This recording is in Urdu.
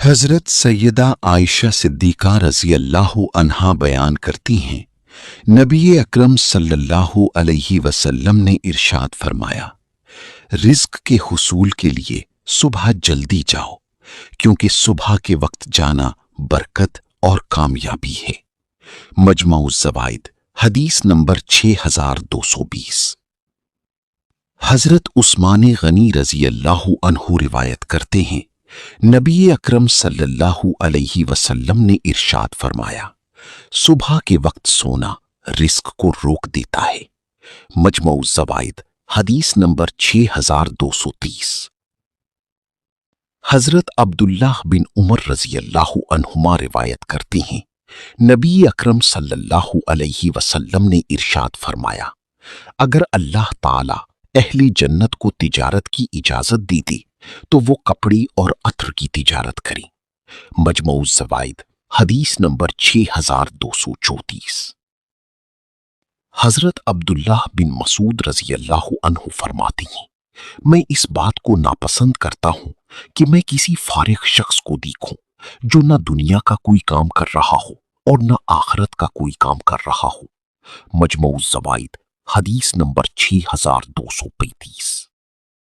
حضرت سیدہ عائشہ صدیقہ رضی اللہ عنہا بیان کرتی ہیں، نبی اکرم صلی اللہ علیہ وسلم نے ارشاد فرمایا، رزق کے حصول کے لیے صبح جلدی جاؤ، کیونکہ صبح کے وقت جانا برکت اور کامیابی ہے۔ مجمع الزوائد حدیث نمبر 6220۔ حضرت عثمان غنی رضی اللہ عنہ روایت کرتے ہیں، نبی اکرم صلی اللہ علیہ وسلم نے ارشاد فرمایا، صبح کے وقت سونا رزق کو روک دیتا ہے۔ مجمع الزوائد حدیث نمبر 6230۔ حضرت عبداللہ بن عمر رضی اللہ عنہما روایت کرتے ہیں، نبی اکرم صلی اللہ علیہ وسلم نے ارشاد فرمایا، اگر اللہ تعالی اہل جنت کو تجارت کی اجازت دی تھی تو وہ کپڑی اور عطر کی تجارت کریں۔ مجمع الزوائد حدیث نمبر 6234۔ حضرت عبداللہ بن مسعود رضی اللہ عنہ فرماتے ہیں، میں اس بات کو ناپسند کرتا ہوں کہ میں کسی فارغ شخص کو دیکھوں جو نہ دنیا کا کوئی کام کر رہا ہو اور نہ آخرت کا کوئی کام کر رہا ہو۔ مجمع الزوائد حدیث نمبر 6235۔